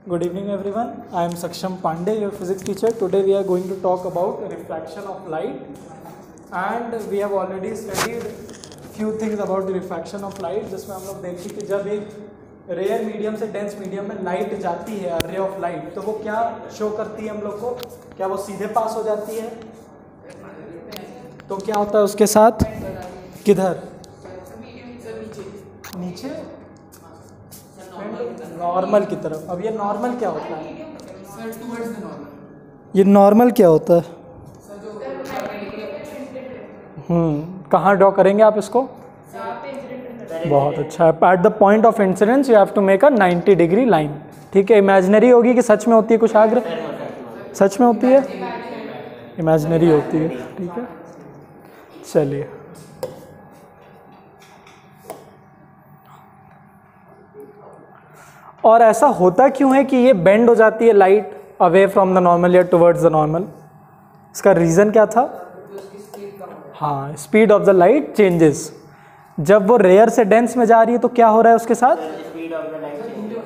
Good evening everyone. I am Saksham Pandey, your physics teacher. Today we are going to talk about refraction of light, and we have already studied few things about the refraction of light, जिसमें हम लोग देखी कि जब एक rare medium से dense medium में light जाती है, रे ऑफ लाइट, तो वो क्या शो करती है हम लोग को? क्या वो सीधे पास हो जाती है? तो क्या होता है उसके साथ? किधर? नीचे नॉर्मल की तरफ। अब ये नॉर्मल क्या होता है? ये नॉर्मल क्या होता है? कहाँ ड्रॉ करेंगे आप इसको? बहुत अच्छा। At the point of incidence you have to make a 90 degree line. ठीक है। इमेजिनरी होगी कि सच में होती है? कुशाग्र सच में होती है? इमेजिनरी होती है। ठीक है, चलिए। और ऐसा होता क्यों है कि ये बेंड हो जाती है light away from the normal या टुवर्ड्स द नॉर्मल? इसका रीज़न क्या था? हाँ, speed of the light changes. जब वो रेयर से डेंस में जा रही है तो क्या हो रहा है उसके साथ?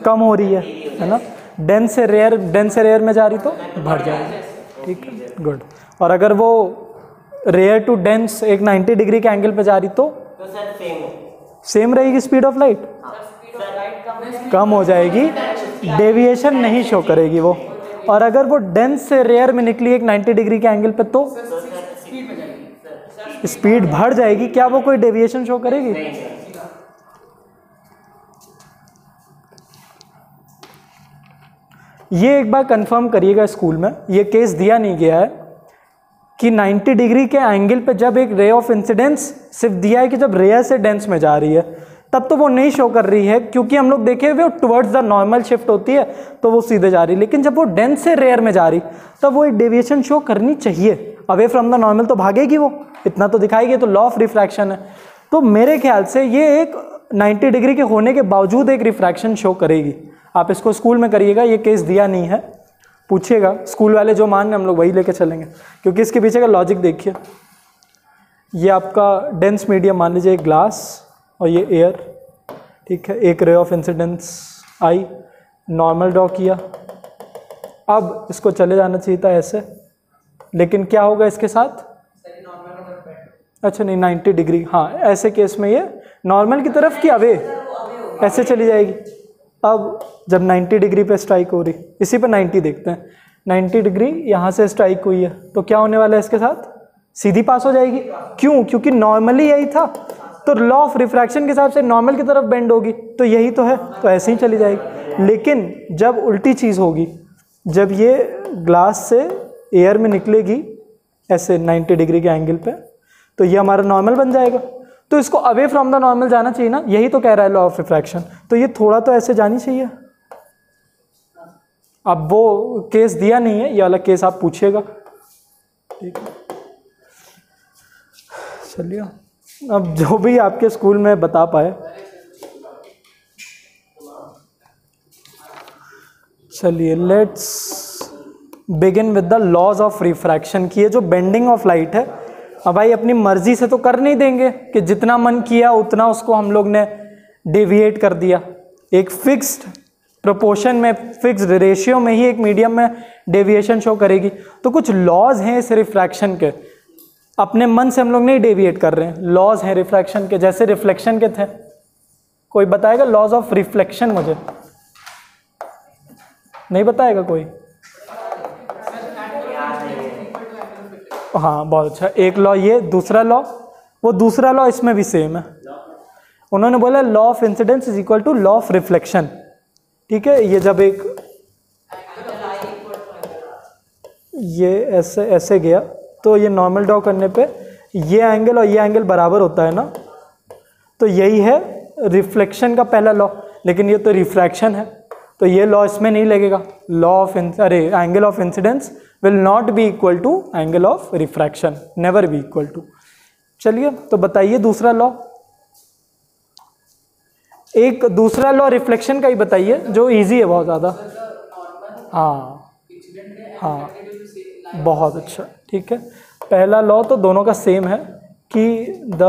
कम हो रही है ना? डेंस से रेयर में जा रही तो बढ़ जाएगी। ठीक है, गुड। और अगर वो रेयर टू डेंस एक 90 डिग्री के एंगल पे जा रही तो सेम रहेगी स्पीड ऑफ लाइट? कम हो जाएगी, डेविएशन नहीं शो करेगी वो। और अगर वो डेंस से रेयर में निकली एक 90 डिग्री के एंगल पे तो स्पीड बढ़ जाएगी। क्या वो कोई डेविएशन शो करेगी? ये एक बार कंफर्म करिएगा, स्कूल में ये केस दिया नहीं गया है कि 90 डिग्री के एंगल पे जब एक रे ऑफ इंसिडेंस सिर्फ दिया है कि जब रेयर से डेंस में जा रही है तब तो वो नहीं शो कर रही है, क्योंकि हम लोग देखे हुए टुवर्ड्स द नॉर्मल शिफ्ट होती है तो वो सीधे जा रही है। लेकिन जब वो डेंस से रेयर में जा रही तब वो एक डेविएशन शो करनी चाहिए। अवे फ्रॉम द नॉर्मल तो भागेगी वो, इतना तो दिखाएगी, तो लॉ ऑफ रिफ्रैक्शन है। तो मेरे ख्याल से ये एक 90 डिग्री के होने के बावजूद एक रिफ्रैक्शन शो करेगी। आप इसको स्कूल में करिएगा, ये केस दिया नहीं है, पूछिएगा स्कूल वाले जो मान हम लोग वही लेके चलेंगे, क्योंकि इसके पीछे का लॉजिक देखिए। ये आपका डेंस मीडियम मान लीजिए ग्लास और ये एयर, ठीक है। एक ray of incidence I, normal draw किया, अब इसको चले जाना चाहिए था ऐसे, लेकिन क्या होगा इसके साथ? अच्छा नहीं, 90 डिग्री, हाँ ऐसे केस में ये नॉर्मल की तरफ की अवे ऐसे चली जाएगी। अब जब 90 डिग्री पे स्ट्राइक हो रही, इसी पे 90 देखते हैं, 90 डिग्री यहाँ से स्ट्राइक हुई है तो क्या होने वाला है इसके साथ? सीधी पास हो जाएगी। क्यों? क्योंकि नॉर्मली यही था, तो लॉ ऑफ रिफ्रैक्शन के हिसाब से नॉर्मल की तरफ बेंड होगी, तो यही तो है, तो ऐसे ही चली जाएगी। लेकिन जब उल्टी चीज़ होगी, जब ये ग्लास से एयर में निकलेगी ऐसे 90 डिग्री के एंगल पे, तो ये हमारा नॉर्मल बन जाएगा। तो इसको अवे फ्रॉम द नॉर्मल जाना चाहिए ना, यही तो कह रहा है लॉ ऑफ रिफ्रैक्शन। तो ये थोड़ा तो ऐसे जानी चाहिए। अब वो केस दिया नहीं है, ये वाला केस आप पूछिएगा। ठीक है, चलिए। अब जो भी आपके स्कूल में बता पाए। चलिए, let's begin with the laws of refraction की। ये जो बेंडिंग ऑफ लाइट है, अब भाई अपनी मर्जी से तो कर नहीं देंगे कि जितना मन किया उतना उसको हम लोग ने डेविएट कर दिया। एक फिक्स्ड प्रोपोर्शन में, फिक्स्ड रेशियो में ही एक मीडियम में डेविएशन शो करेगी। तो कुछ लॉज हैं इस रिफ्रैक्शन के, अपने मन से हम लोग नहीं डेविएट कर रहे हैं, लॉज हैं रिफ्रैक्शन के, जैसे रिफ्लेक्शन के थे। कोई बताएगा लॉज ऑफ रिफ्लेक्शन? मुझे नहीं बताएगा कोई? हाँ, बहुत अच्छा। एक लॉ ये, दूसरा लॉ, वो दूसरा लॉ इसमें भी सेम है। उन्होंने बोला law of incidence is equal to law of reflection. ठीक है, ये जब एक ये ऐसे ऐसे गया तो ये नॉर्मल ड्रॉ करने पे ये एंगल और ये एंगल बराबर होता है ना, तो यही है रिफ्लेक्शन का पहला लॉ। लेकिन ये तो रिफ्रैक्शन है, तो ये लॉ इसमें नहीं लगेगा। Law of angle of incidence will not be equal to angle of refraction, never be equal to. चलिए, तो बताइए दूसरा लॉ। एक दूसरा लॉ रिफ्लेक्शन का ही बताइए जो इजी है बहुत ज़्यादा। हाँ हाँ, बहुत अच्छा। ठीक है, पहला लॉ तो दोनों का सेम है कि the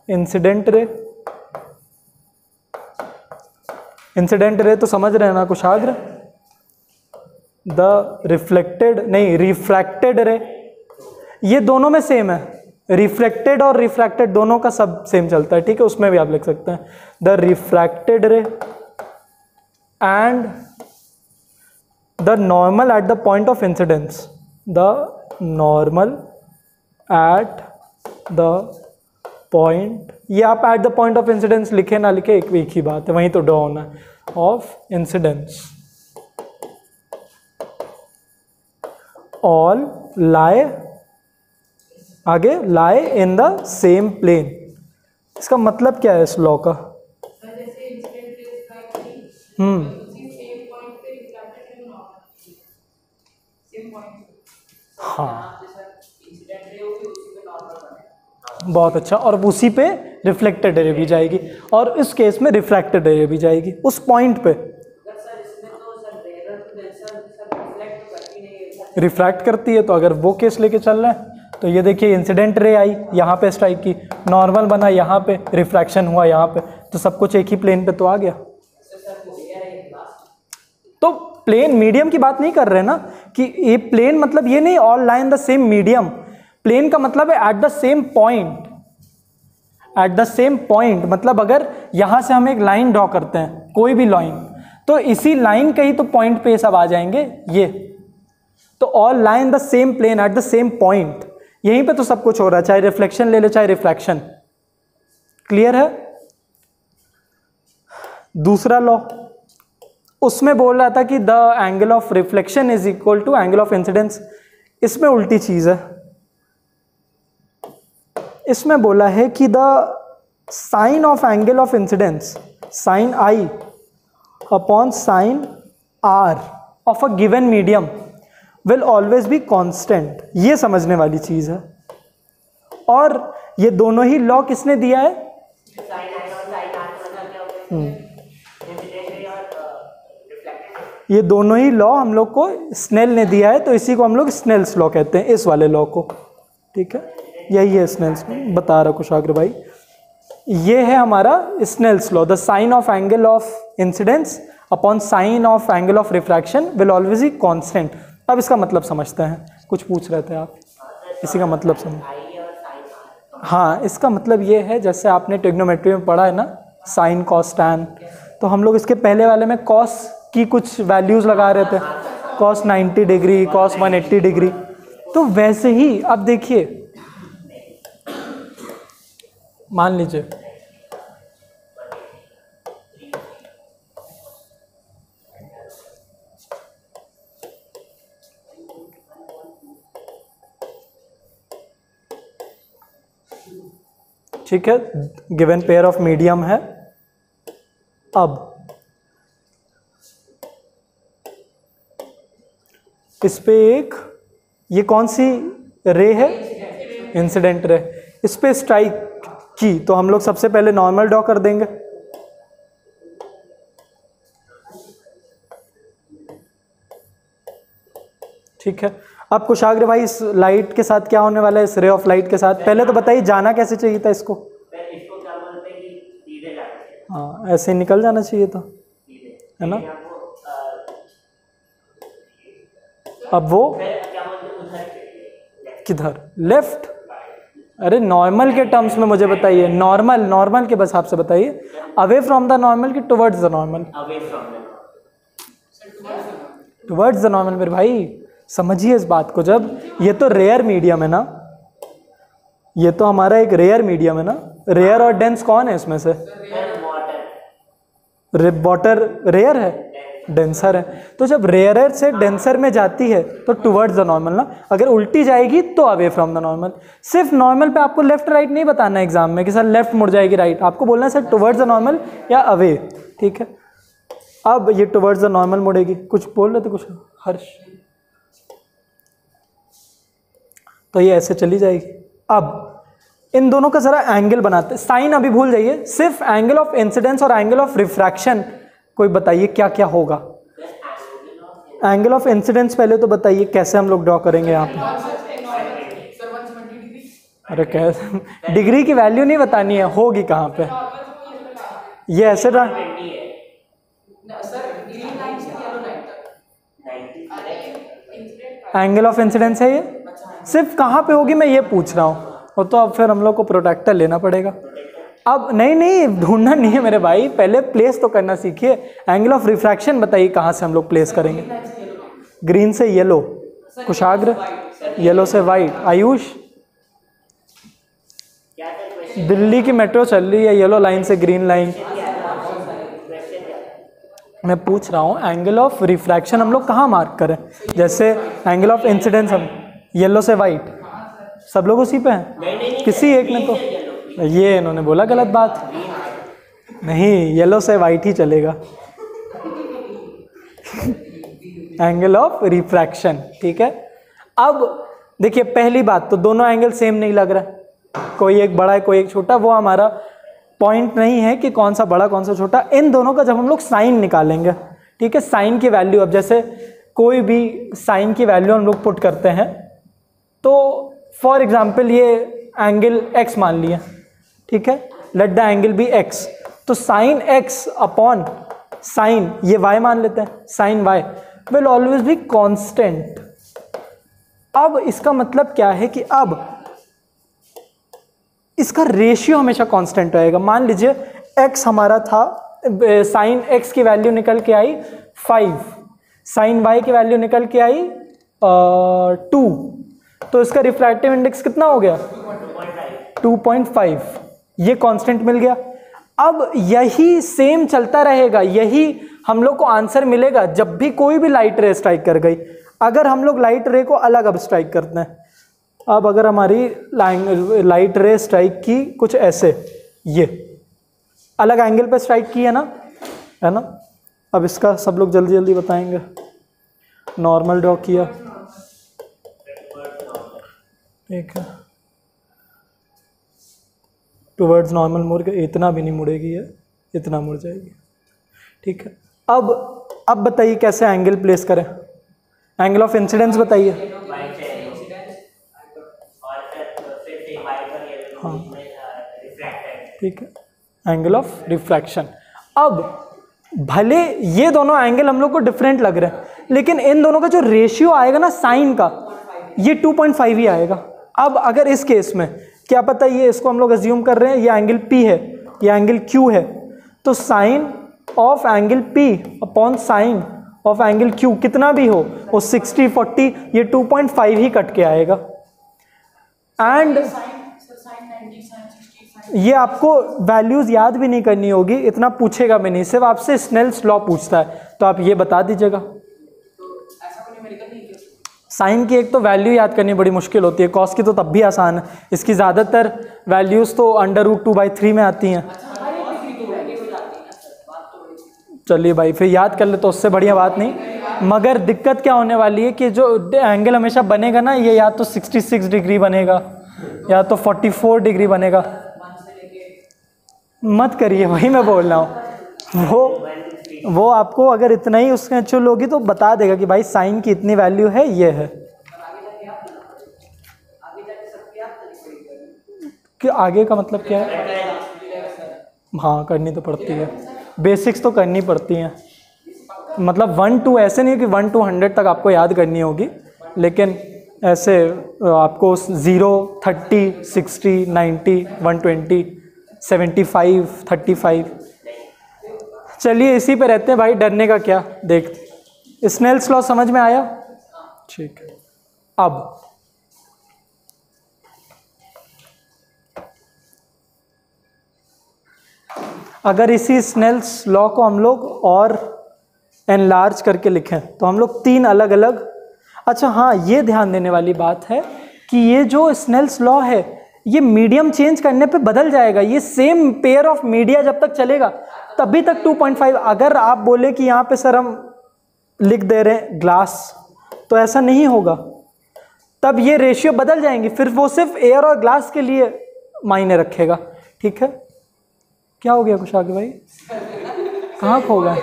incident ray incident ray तो समझ रहे हैं ना कुशाग्र, द रिफ्लेक्टेड नहीं रिफ्रैक्टेड रे, ये दोनों में सेम है, रिफ्लेक्टेड और रिफ्रैक्टेड दोनों का सब सेम चलता है, ठीक है, उसमें भी आप लिख सकते हैं द रिफ्रैक्टेड रे and the normal at the point of incidence, the normal at the point, ये आप eight the point of incidence लिखे ना लिखे एक ही बात है, वहीं तो ड्रॉ होना है, ऑफ इंसिडेंस ऑल लाई, आगे लाई इन द सेम प्लेन। इसका मतलब क्या है इस लॉ का? हाँ बहुत अच्छा, और उसी पे रिफ्लेक्टेड रे भी जाएगी और इस केस में रिफ्रैक्टेड रे भी जाएगी उस पॉइंट पे। रिफ्रैक्ट करती है, तो अगर वो केस लेके चल रहे हैं तो ये देखिए इंसिडेंट रे आई यहाँ पे स्ट्राइक की, नॉर्मल बना यहाँ पे, रिफ्रैक्शन हुआ यहाँ पे, तो सब कुछ एक ही प्लेन पे तो आ गया। तो प्लेन मीडियम की बात नहीं कर रहे ना कि ये प्लेन मतलब ये नहीं all line the same medium, plane का मतलब है at the same point, at the same point मतलब अगर यहां से हम एक लाइन ड्रॉ करते हैं कोई भी लाइन, तो इसी लाइन का ही तो पॉइंट पे सब आ जाएंगे ये, तो all line the same plane at the same point, यहीं पे तो सब कुछ हो रहा है, चाहे रिफ्लेक्शन ले लो चाहे रिफ्रैक्शन। क्लियर है? दूसरा लॉ उसमें बोल रहा था कि the angle of reflection is equal to angle of incidence, इसमें उल्टी चीज है, इसमें बोला है कि the sine of angle of incidence sine I upon sine R of a given medium will always be constant, ये समझने वाली चीज है। और ये दोनों ही लॉ किसने दिया है? ये दोनों ही लॉ हम लोग को स्नेल ने दिया है, तो इसी को हम लोग स्नेल्स लॉ कहते हैं, इस वाले लॉ को, ठीक है, यही है स्नेल्स, बता रहा कुशाग्र भाई, ये है हमारा Snell's law, the sine of angle of incidence upon sine of angle of refraction will always be constant. अब इसका मतलब समझते हैं, कुछ पूछ रहे थे आप, इसी का मतलब समझ। हाँ, इसका मतलब ये है जैसे आपने ट्रिग्नोमेट्री में पढ़ा है ना साइन कॉस टैन, तो हम लोग इसके पहले वाले में कॉस की कुछ वैल्यूज लगा रहे थे, कॉस 90 डिग्री, कॉस 180 डिग्री, तो वैसे ही अब देखिए मान लीजिए ठीक है, गिवन पेयर ऑफ मीडियम है, अब इस पे एक ये कौन सी रे है? इंसिडेंट रे, इस पे स्ट्राइक की, तो हम लोग सबसे पहले नॉर्मल ड्रॉ कर देंगे, ठीक है। अब कुशाग्र भाई इस लाइट के साथ क्या होने वाला है, इस रे ऑफ लाइट के साथ, पहले तो बताइए जाना कैसे चाहिए था इसको? क्या बोलते हैं कि सीधे जाना चाहिए। हाँ, ऐसे निकल जाना चाहिए था, है ना? अब वो किधर? लेफ्ट? अरे नॉर्मल के टर्म्स में मुझे बताइए, नॉर्मल के बस आपसे बताइए, अवे फ्रॉम द नॉर्मल कि towards the normal? Towards the normal मेरे भाई, समझिए इस बात को, जब ये तो रेयर मीडियम है ना, ये तो हमारा एक रेयर मीडियम है ना, रेयर और डेंस कौन है इसमें से? वाटर रेयर है, डेंसर है, तो जब रेयरर से डेंसर में जाती है तो टुवर्ड्स द नॉर्मल ना, अगर उल्टी जाएगी तो अवे फ्रॉम द नॉर्मल। सिर्फ नॉर्मल पे आपको लेफ्ट राइट नहीं बताना एग्जाम में कि सर लेफ्ट मुड़ जाएगी राइट, आपको बोलना है सर टुवर्ड्स द नॉर्मल या अवे, ठीक है। अब ये टुवर्ड्स द नॉर्मल मुड़ेगी, कुछ बोल रहे थे कुछ हर्ष? तो ये ऐसे चली जाएगी। अब इन दोनों का जरा एंगल बनाते हैं, साइन अभी भूल जाइए, सिर्फ एंगल ऑफ इंसिडेंस और एंगल ऑफ रिफ्रैक्शन कोई बताइए क्या क्या होगा। एंगल ऑफ इंसिडेंस पहले तो बताइए कैसे हम लोग ड्रॉ करेंगे यहाँ पे? अरे कैसे, डिग्री की वैल्यू नहीं बतानी है, होगी कहाँ पे? ये ऐसे ड्रॉ, एंगल ऑफ इंसिडेंस है ये, सिर्फ कहाँ पे होगी मैं ये पूछ रहा हूँ। वो तो अब फिर हम लोग को प्रोटेक्टर लेना पड़ेगा। अब नहीं ढूंढना नहीं है मेरे भाई, पहले प्लेस तो करना सीखिए। एंगल ऑफ रिफ्रैक्शन बताइए कहाँ से हम लोग प्लेस करेंगे। ग्रीन से येलो, कुशाग्र येलो से वाइट। आयुष, दिल्ली की मेट्रो चल रही है येलो लाइन से ग्रीन लाइन। मैं पूछ रहा हूँ एंगल ऑफ रिफ्रैक्शन हम लोग कहाँ मार्क करें। जैसे एंगल ऑफ इंसिडेंस हम येलो से वाइट, सब लोग उसी पे हैं। किसी एक ने तो ये इन्होंने बोला गलत बात, नहीं येलो से वाइट ही चलेगा। एंगल ऑफ रिफ्रैक्शन, ठीक है। अब देखिए पहली बात तो दोनों एंगल सेम नहीं लग रहा, कोई एक बड़ा है कोई एक छोटा। वो हमारा पॉइंट नहीं है कि कौन सा बड़ा कौन सा छोटा। इन दोनों का जब हम लोग साइन निकालेंगे, ठीक है, साइन की वैल्यू, अब जैसे कोई भी साइन की वैल्यू हम लोग पुट करते हैं तो फॉर एग्जाम्पल ये एंगल x मान लिया, ठीक है, let the angle be x। तो साइन x अपॉन साइन ये y मान लेते हैं, sine y will always be constant. अब इसका मतलब क्या है कि अब इसका रेशियो हमेशा कांस्टेंट रहेगा। मान लीजिए x हमारा था, साइन x की वैल्यू निकल के आई 5, साइन y की वैल्यू निकल के आई 2, तो इसका रिफ्रैक्टिव इंडेक्स कितना हो गया 2.5। ये कांस्टेंट मिल गया। अब यही सेम चलता रहेगा, यही हम लोग को आंसर मिलेगा जब भी कोई भी लाइट रे स्ट्राइक कर गई। अगर हम लोग लाइट रे को अलग अब स्ट्राइक करते हैं, अब अगर हमारी लाइट रे स्ट्राइक की कुछ ऐसे, ये अलग एंगल पे स्ट्राइक की है ना। अब इसका सब लोग जल्दी जल्दी बताएंगे। नॉर्मल ड्रॉ किया, ठीक है, टुवर्ड्स नॉर्मल मुड़ के, इतना भी नहीं मुड़ेगी ये, इतना मुड़ जाएगी, ठीक है। अब बताइए कैसे एंगल प्लेस करें। एंगल ऑफ इंसिडेंस बताइए। हाँ ठीक है, एंगल ऑफ रिफ्रैक्शन। अब भले ये दोनों एंगल हम लोग को डिफरेंट लग रहे हैं, लेकिन इन दोनों का जो रेशियो आएगा ना साइन का, ये 2.5 ही आएगा। अब अगर इस केस में क्या पता, ये इसको हम लोग अज्यूम कर रहे हैं ये एंगल P है, ये एंगल Q है, तो sine of angle P upon sine of angle Q कितना भी हो, वो 60 40 ये 2.5 ही कट के आएगा। एंड ये आपको वैल्यूज याद भी नहीं करनी होगी, इतना पूछेगा भी नहीं, सिर्फ आपसे स्नेल्स लॉ पूछता है, तो आप ये बता दीजिएगा। साइन की एक तो वैल्यू याद करनी बड़ी मुश्किल होती है, कॉस की तो तब भी आसान है, इसकी ज़्यादातर वैल्यूज़ तो √2/3 में आती हैं। चलिए भाई फिर याद कर ले तो उससे बढ़िया बात नहीं। मगर दिक्कत क्या होने वाली है कि जो एंगल हमेशा बनेगा ना, ये या तो 66 डिग्री बनेगा या तो 44 डिग्री बनेगा। मत करिए भाई, मैं बोल रहा हूँ, वो आपको अगर इतना ही उसके चुल होगी तो बता देगा कि भाई साइन की इतनी वैल्यू है, ये है। कि आगे का मतलब क्या है? हाँ करनी तो पड़ती है, बेसिक्स तो करनी पड़ती हैं। मतलब 1 to ऐसे नहीं कि 1 to 100 तक आपको याद करनी होगी, लेकिन ऐसे आपको 0 30 60 90 120 75 35। चलिए इसी पे रहते हैं भाई, डरने का क्या। देख स्नेल्स लॉ समझ में आया, ठीक है। अब अगर इसी स्नेल्स लॉ को हम लोग और एनलार्ज करके लिखें तो हम लोग 3 अलग अलग, अच्छा हाँ ये ध्यान देने वाली बात है कि ये जो स्नेल्स लॉ है ये मीडियम चेंज करने पे बदल जाएगा। ये सेम पेयर ऑफ मीडिया जब तक चलेगा तभी तक 2.5। अगर आप बोले कि यहाँ पे सर हम लिख दे रहे हैं ग्लास, तो ऐसा नहीं होगा, तब ये रेशियो बदल जाएंगी, फिर वो सिर्फ एयर और ग्लास के लिए मायने रखेगा, ठीक है। क्या हो गया कुछ आगे भाई, कहाँ खो गए?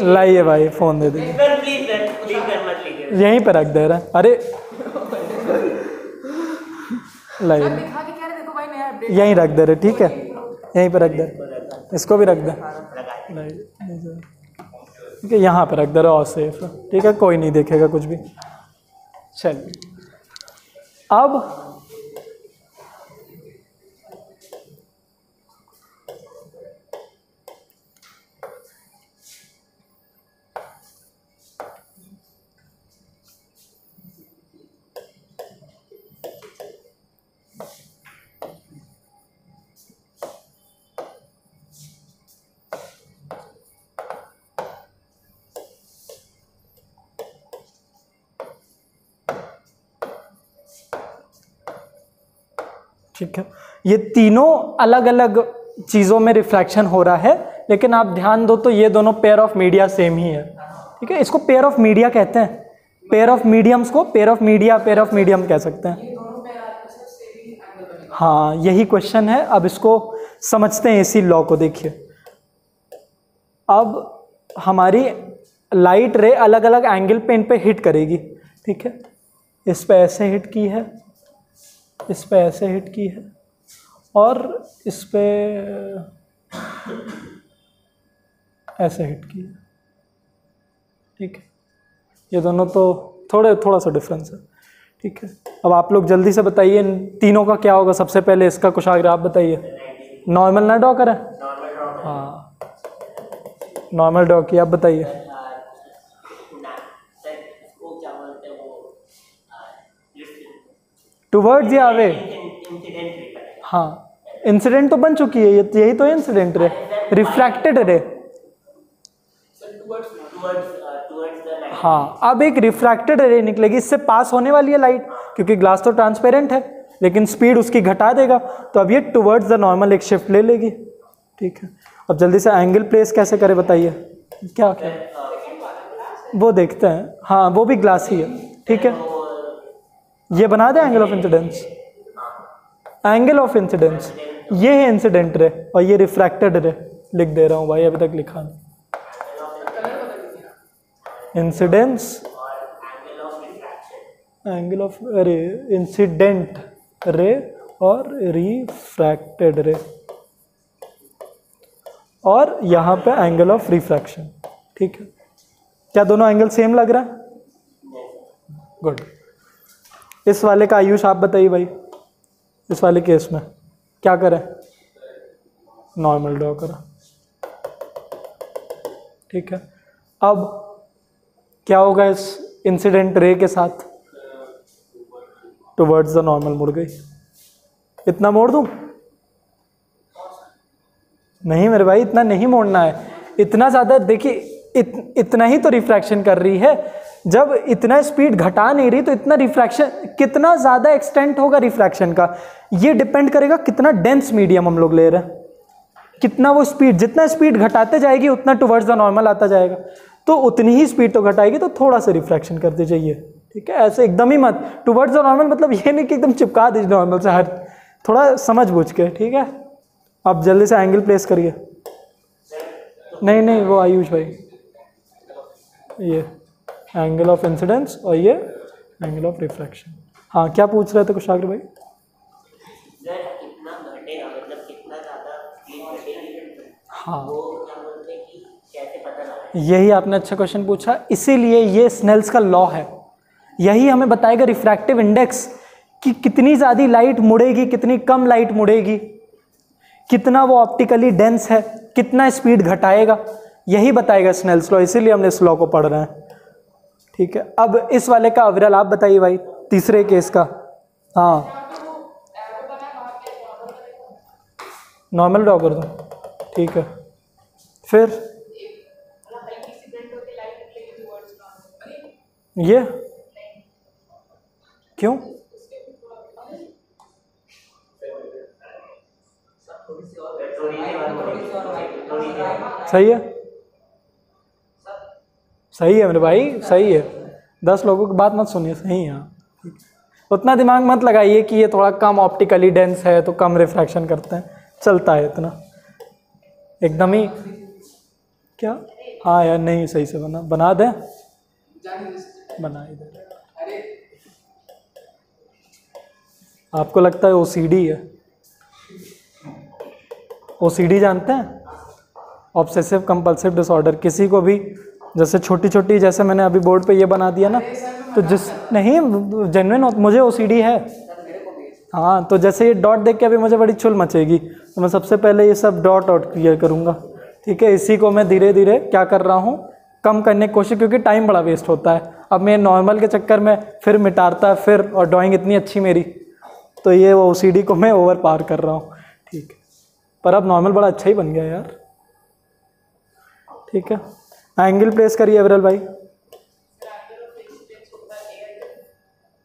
लाइए भाई फ़ोन दे दीजिए, यहीं पर रख दे रहे हैं। अरे लाइन दिखा के कह रहे देखो भाई नया अपडेट यहीं रख दे रहे, ठीक है, यहीं पे रख दे, इसको भी रख दे, ठीक है, यहाँ पे रख दे रहे और सेफ है, ठीक है, कोई नहीं देखेगा कुछ भी। चलिए अब ठीक है, ये तीनों अलग अलग चीज़ों में रिफ्रैक्शन हो रहा है, लेकिन आप ध्यान दो तो ये दोनों पेयर ऑफ मीडिया सेम ही है, ठीक है, इसको पेयर ऑफ मीडिया कहते हैं, पेयर ऑफ मीडियम्स को pair of media, pair of medium कह सकते हैं। हाँ यही क्वेश्चन है, अब इसको समझते हैं इसी लॉ को। देखिए अब हमारी लाइट रे अलग अलग एंगल पे इन पे हिट करेगी, ठीक है, इस पे ऐसे हिट की है, इस पे ऐसे हिट की है, और इस पे ऐसे हिट की है, ठीक है, ये दोनों तो थोड़ा सा डिफरेंस है, ठीक है। अब आप लोग जल्दी से बताइए इन तीनों का क्या होगा। सबसे पहले इसका कुशाग्र आप बताइए, नॉर्मल ना ड्रॉ करें, हाँ नॉर्मल ड्रॉ किया, आप बताइए। टुवर्ड्स या अवे, हाँ इंसिडेंट तो बन चुकी है, यही तो इंसिडेंट रे, रिफ्रैक्टेड रे, हाँ अब एक रिफ्रैक्टेड रे निकलेगी, इससे पास होने वाली है लाइट, क्योंकि ग्लास तो ट्रांसपेरेंट है, लेकिन स्पीड उसकी घटा देगा, तो अब ये टुवर्ड्स द नॉर्मल एक शिफ्ट ले लेगी, ठीक है। अब जल्दी से एंगल प्लेस कैसे करे बताइए, क्या क्या वो देखते हैं, हाँ वो भी ग्लास ही है, ठीक है, ये बना दे angle of incidence, angle of incidence ये है इंसिडेंट रे और ये रिफ्रैक्टेड रे, लिख दे रहा हूँ भाई, अभी तक लिखा नहीं, इंसिडेंस एंगल ऑफ अरे इंसिडेंट रे और रिफ्रैक्टेड रे, और यहाँ पे एंगल ऑफ रिफ्रैक्शन, ठीक है। क्या दोनों एंगल सेम लग रहा है? गुड। इस वाले का आयुष आप बताइए भाई, इस वाले केस में क्या करें? नॉर्मल ड्रॉ करा, ठीक है। अब क्या होगा इस इंसिडेंट रे के साथ? टुवर्ड्स द नॉर्मल मुड़ गई, इतना मोड़ दूं? नहीं मेरे भाई इतना नहीं मोड़ना है, इतना ज़्यादा देखिए इतना ही तो रिफ्रैक्शन कर रही है, जब इतना स्पीड घटा नहीं रही तो इतना रिफ्रैक्शन कितना ज़्यादा एक्सटेंट होगा रिफ्रैक्शन का, ये डिपेंड करेगा कितना डेंस मीडियम हम लोग ले रहे हैं, कितना वो स्पीड, जितना स्पीड घटाते जाएगी उतना टुवर्ड्स द नॉर्मल आता जाएगा, तो उतनी ही स्पीड तो घटाएगी, तो थोड़ा सा रिफ्रैक्शन करते जाइए, ठीक है। ऐसे एकदम ही मत टुवर्ड्स द नॉर्मल, मतलब ये नहीं कि एकदम चिपका दीजिए नॉर्मल से, हर थोड़ा समझ बूझ के, ठीक है। आप जल्दी से एंगल प्लेस करिए। नहीं वो आयुष भाई, ये एंगल ऑफ इंसिडेंस और ये एंगल ऑफ रिफ्रैक्शन। हाँ क्या पूछ रहे थे कुशाग्र भाई? हाँ यही आपने अच्छा क्वेश्चन पूछा, इसीलिए ये स्नेल्स का लॉ है, यही हमें बताएगा रिफ्रैक्टिव इंडेक्स कि कितनी ज़्यादा लाइट मुड़ेगी, कितनी कम लाइट मुड़ेगी, कितना वो ऑप्टिकली डेंस है, कितना स्पीड घटाएगा, यही बताएगा स्नेल्स लॉ, इसीलिए हमने इस लॉ को पढ़ रहे हैं, ठीक है। अब इस वाले का अविरल आप बताइए भाई, तीसरे केस का। हाँ नॉर्मल ड्रॉ कर दूँ, ठीक है। फिर ये क्यों? सही है, सही है मेरे भाई, सही है। 10 लोगों की बात मत सुनिए, सही है। उतना दिमाग मत लगाइए कि ये थोड़ा कम ऑप्टिकली डेंस है तो कम रिफ्रैक्शन करते हैं, चलता है इतना एकदम ही। क्या? हाँ यार नहीं सही से बना दें, बना ही दे। आपको लगता है ओसीडी है। ओसीडी जानते हैं? Obsessive compulsive disorder. किसी को भी जैसे छोटी छोटी, जैसे मैंने अभी बोर्ड पे ये बना दिया ना, तो जिस नहीं जेन्युइन मुझे ओसीडी है। हाँ, तो जैसे ये डॉट देख के अभी मुझे बड़ी चुल मचेगी, तो मैं सबसे पहले ये सब डॉट आउट क्लियर करूँगा। ठीक है, इसी को मैं धीरे धीरे क्या कर रहा हूँ, कम करने की कोशिश, क्योंकि टाइम बड़ा वेस्ट होता है। अब मैं नॉर्मल के चक्कर में फिर मिटाता फिर, और ड्राइंग इतनी अच्छी मेरी, तो ये ओसीडी को मैं ओवर पार कर रहा हूँ। ठीक है, पर अब नॉर्मल बड़ा अच्छा ही बन गया यार। ठीक है, एंगल प्लेस करिए विरल भाई।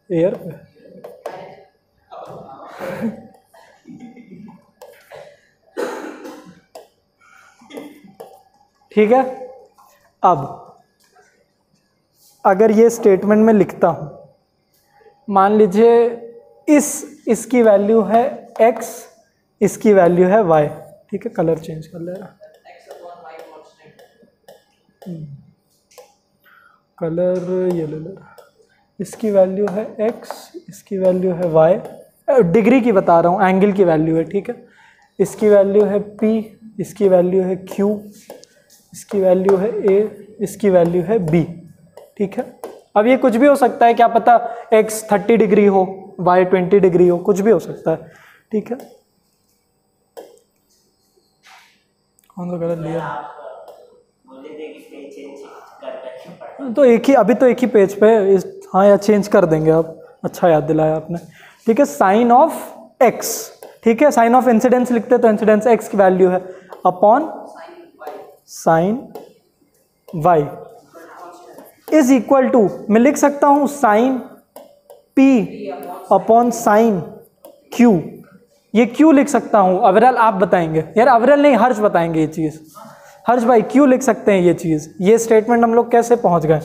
एयर ठीक है। अब अगर ये स्टेटमेंट में लिखता हूं, मान लीजिए इसकी वैल्यू है x, इसकी वैल्यू है y। ठीक है, कलर चेंज कर ले रहा, कलर ये ले ले। इसकी वैल्यू है x, इसकी वैल्यू है y, डिग्री की बता रहा हूँ, एंगल की वैल्यू है। ठीक है, इसकी वैल्यू है p, इसकी वैल्यू है q, इसकी वैल्यू है a, इसकी वैल्यू है b। ठीक है, अब ये कुछ भी हो सकता है, क्या पता x 30 डिग्री हो, y 20 डिग्री हो, कुछ भी हो सकता है। ठीक है, कौन सा कलर लिया? तो एक ही, अभी तो एक ही पेज पे इस, हाँ यार चेंज कर देंगे अब, अच्छा याद दिलाया आपने। ठीक है, साइन ऑफ x, ठीक है, साइन ऑफ इंसिडेंस लिखते तो इंसिडेंस x की वैल्यू है upon sine y is equal to, मैं लिख सकता हूं sine p upon sine q। ये क्यों लिख सकता हूं अविरल, आप बताएंगे यार, अविरल नहीं हर्ष बताएंगे ये चीज। हर्ष भाई क्यों लिख सकते हैं ये चीज, ये स्टेटमेंट हम लोग कैसे पहुंच गए?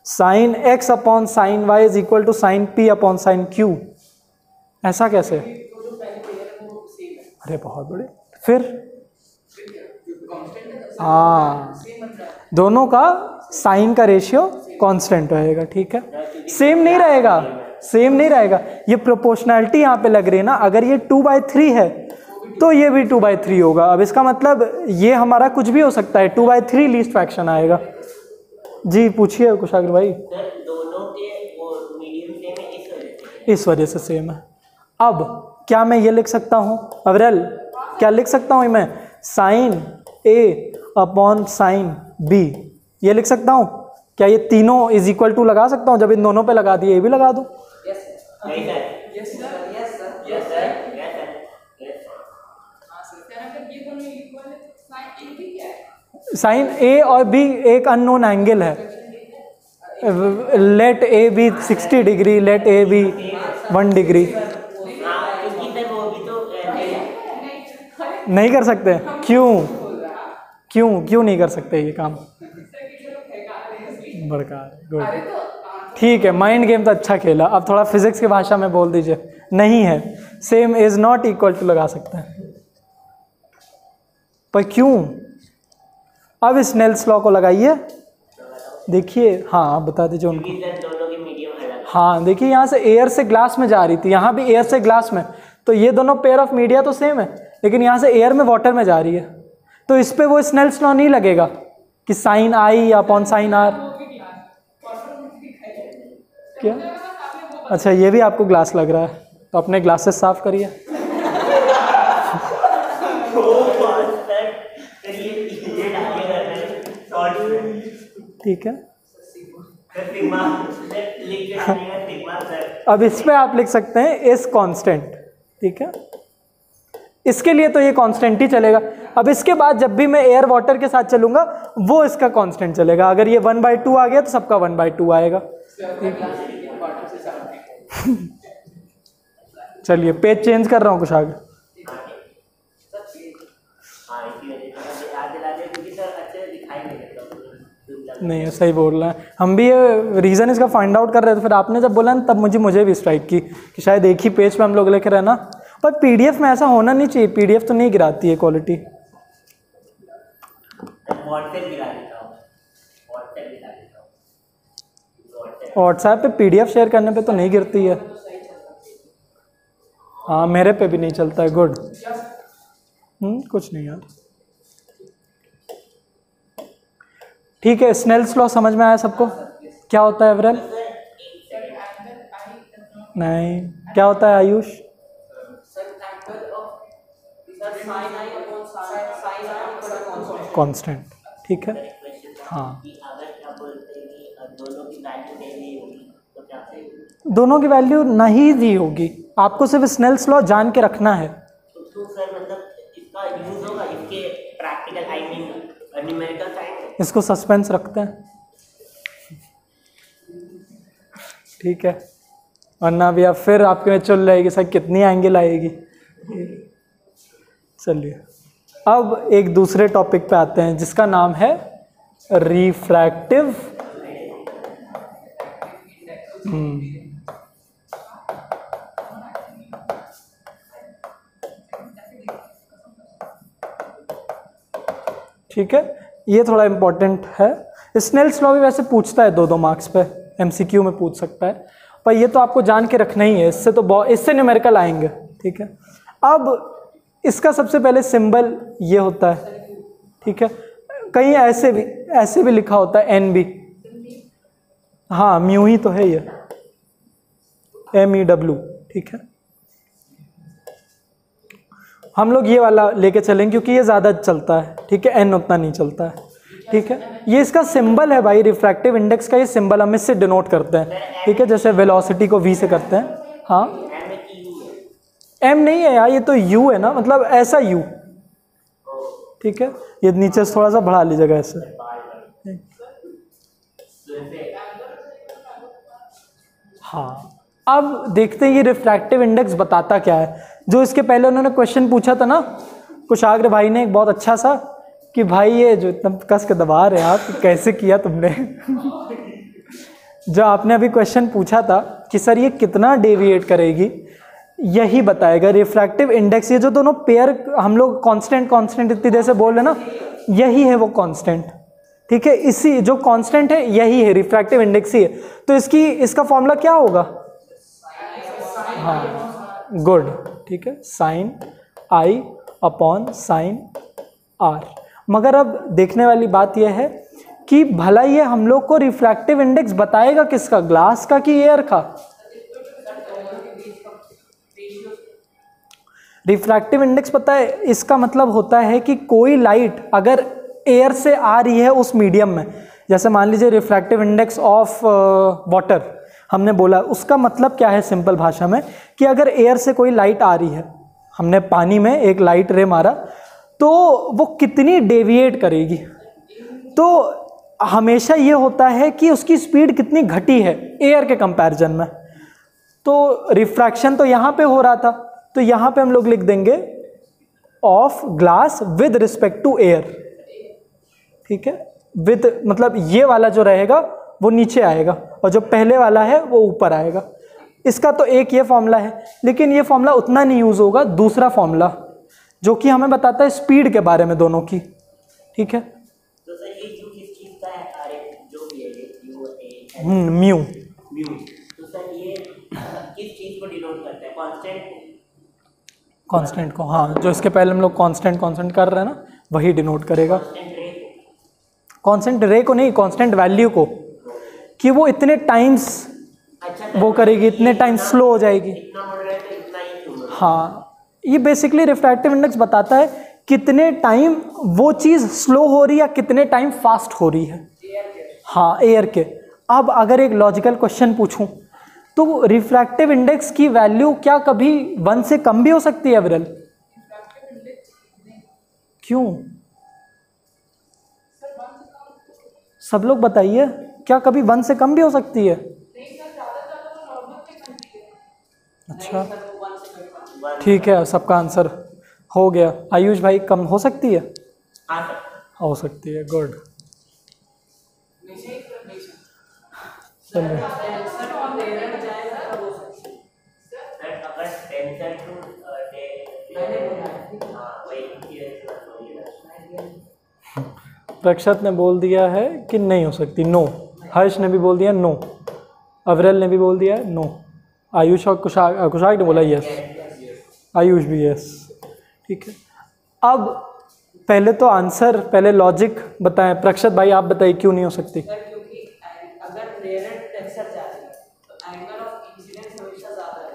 Sine x upon sine y is equal to sine p upon sine q, ऐसा कैसे? अरे बहुत बड़े, फिर हाँ, दोनों का साइन का रेशियो कांस्टेंट रहेगा। ठीक है, सेम नहीं रहेगा, सेम नहीं रहेगा। ये प्रोपोर्शनैलिटी यहाँ पे लग रही है ना, अगर ये 2/3 है तो ये भी 2/3 होगा। अब इसका मतलब ये हमारा कुछ भी हो सकता है, 2/3 लीस्ट फ्रैक्शन आएगा। जी पूछिए कुशाग्र भाई। दोनों के वो मीडियम सेम है इस वजह से सेम है। अब क्या मैं ये लिख सकता हूँ अविरल, क्या लिख सकता हूँ मैं? साइन ए अपॉन साइन बी, ये लिख सकता हूँ क्या? ये तीनों इज इक्वल टू लगा सकता हूँ, जब इन दोनों पे लगा दिए ये भी लगा दूँ। साइन ए और बी एक अननोन एंगल है, let A be 60 degree, let A be 1 degree. नहीं कर सकते, क्यों क्यों क्यों नहीं कर सकते ये काम? बड़का गुड, ठीक है, माइंड गेम तो अच्छा खेला। अब थोड़ा फिजिक्स की भाषा में बोल दीजिए। नहीं है, same is not equal to लगा सकते हैं, पर क्यों? अब स्नेल्स लॉ को लगाइए, देखिए। हाँ बता दीजिए उनको। हाँ देखिए, यहाँ से एयर से ग्लास में जा रही थी, यहाँ भी एयर से ग्लास में, तो ये दोनों पेयर ऑफ मीडिया तो सेम है, लेकिन यहाँ से एयर में वाटर में जा रही है, तो इस पे वो स्नेल्स लॉ नहीं लगेगा कि sine I upon sine R. क्या? अच्छा, ये भी आपको ग्लास लग रहा है, तो अपने ग्लासेस साफ करिए। ठीक है, अब इस पे आप लिख सकते हैं इस कांस्टेंट। ठीक है, इसके लिए तो ये कांस्टेंट ही चलेगा। अब इसके बाद जब भी मैं एयर वाटर के साथ चलूंगा वो इसका कांस्टेंट चलेगा। अगर ये 1/2 आ गया तो सबका 1/2 आएगा। चलिए पेज चेंज कर रहा हूँ कुछ आगे। नहीं सही बोल रहा है, हम भी ये रीज़न इसका फाइंड आउट कर रहे थे, फिर आपने जब बोला ना तब मुझे भी स्ट्राइक की कि शायद एक ही पेज पे हम लोग लेकर है ना, पर पीडीएफ में ऐसा होना नहीं चाहिए। पीडीएफ तो नहीं गिराती है क्वालिटी। व्हाट्सएप पे पीडीएफ शेयर करने पे तो नहीं गिरती है। हाँ मेरे पे भी नहीं चलता है, गुड। कुछ नहीं यार, ठीक है। स्नेल्स लॉ समझ में आया सबको? क्या होता है एवरेल? नहीं, क्या होता है आयुष? कांस्टेंट, ठीक है। हाँ, दोनों की वैल्यू नहीं दी होगी, आपको सिर्फ स्नेल्स लॉ जान के रखना है। तो सर मतलब इसका यूज होगा इसके practical, I mean numerical side? इसको सस्पेंस रखते हैं, ठीक है, वरना भी अब फिर आपके में चल रहेगी सर कितनी एंगल आएगी। चलिए अब एक दूसरे टॉपिक पे आते हैं जिसका नाम है रिफ्रैक्टिव। ठीक है, ये थोड़ा इम्पोर्टेंट है। स्नेल्स लॉ भी वैसे पूछता है 2-2 मार्क्स पे, एमसीक्यू में पूछ सकता है, पर ये तो आपको जान के रखना ही है, इससे तो बहुत, इससे न्यूमेरिकल आएंगे, ठीक है। अब इसका सबसे पहले सिंबल ये होता है, ठीक है, कहीं ऐसे भी लिखा होता है एन बी, हाँ म्यू ही तो है ये, MEW, ठीक है। हम लोग ये वाला लेके चलेंगे क्योंकि ये ज़्यादा चलता है, ठीक है, एन उतना नहीं चलता है, ठीक है। ये इसका सिंबल है भाई, रिफ्रैक्टिव इंडेक्स का ये सिंबल हम इससे डिनोट करते हैं, ठीक है, जैसे वेलोसिटी को V से करते हैं। हाँ, M नहीं है यार, ये तो U है ना, मतलब ऐसा U, ठीक है। ये नीचे से थोड़ा सा बढ़ा लीजिएगा ऐसे। हाँ, अब देखते हैं ये रिफ्रैक्टिव इंडेक्स बताता क्या है। जो इसके पहले उन्होंने क्वेश्चन पूछा था ना कुशाग्र भाई ने, एक बहुत अच्छा सा, कि भाई ये जो इतना कस के दबा रहे आप, कैसे किया तुमने? जो आपने अभी क्वेश्चन पूछा था कि सर ये कितना डेविएट करेगी, यही बताएगा रिफ्रैक्टिव इंडेक्स। ये जो दोनों पेयर हम लोग कांस्टेंट इतनी देर से बोल रहे ना, यही है वो कांस्टेंट, ठीक है। इसी जो कांस्टेंट है यही है, रिफ्रैक्टिव इंडेक्स ही है। तो इसका फॉर्मूला क्या होगा? हाँ गुड, ठीक है, sine I upon sine R। मगर अब देखने वाली बात यह है कि भला ये हम लोग को रिफ्रैक्टिव इंडेक्स बताएगा किसका, ग्लास का कि एयर का? रिफ्रैक्टिव इंडेक्स पता है इसका मतलब होता है कि कोई लाइट अगर एयर से आ रही है उस मीडियम में, जैसे मान लीजिए रिफ्रैक्टिव इंडेक्स ऑफ वाटर हमने बोला, उसका मतलब क्या है सिंपल भाषा में, कि अगर एयर से कोई लाइट आ रही है, हमने पानी में एक लाइट रे मारा, तो वो कितनी डेविएट करेगी। तो हमेशा ये होता है कि उसकी स्पीड कितनी घटी है एयर के कंपैरिजन में। तो रिफ्रैक्शन तो यहाँ पे हो रहा था, तो यहाँ पे हम लोग लिख देंगे of glass with respect to air, ठीक है। विद मतलब ये वाला जो रहेगा वो नीचे आएगा और जो पहले वाला है वो ऊपर आएगा। इसका तो एक ये फॉर्मूला है, लेकिन ये फॉर्मूला उतना नहीं यूज होगा, दूसरा फॉर्मूला जो कि हमें बताता है स्पीड के बारे में दोनों की, ठीक है। तो सर ये जो किस चीज का है, अरे जो भी है ये म्यू, तो सर ये किस चीज को डिनोट करता है? कांस्टेंट को, हाँ, जो इसके पहले हम लोग कांस्टेंट कर रहे हैं ना, वही डिनोट करेगा। कांस्टेंट रे को नहीं, कांस्टेंट वैल्यू को, कि वो इतने टाइम्स वो करेगी, इतने टाइम स्लो हो जाएगी। हाँ, ये बेसिकली रिफ्रैक्टिव इंडेक्स बताता है कितने टाइम वो चीज़ स्लो हो रही है या कितने टाइम फास्ट हो रही है। हाँ, एयर के। अब अगर एक लॉजिकल क्वेश्चन पूछूं तो रिफ्रैक्टिव इंडेक्स की वैल्यू क्या कभी 1 से कम भी हो सकती है एवरेल? क्यों? सब लोग बताइए, क्या कभी 1 से कम भी हो सकती है? अच्छा, ठीक है, सबका आंसर हो गया। आयुष भाई, कम हो सकती है? हो सकती है, गुड। चलिए, रक्षत ने बोल दिया है कि नहीं हो सकती, नो। हर्ष ने भी बोल दिया नो, अवरल ने भी बोल दिया है नो, आयुष और कुशाग ने बोला यस। आयुष भी यस। ठीक है, अब पहले तो आंसर, पहले लॉजिक बताएं। प्रक्षत भाई आप बताइए क्यों नहीं हो सकती। सर क्योंकि अगर रेयर टेंसर जा रही है तो एंगल ऑफ इंसिडेंस हमेशा ज्यादा है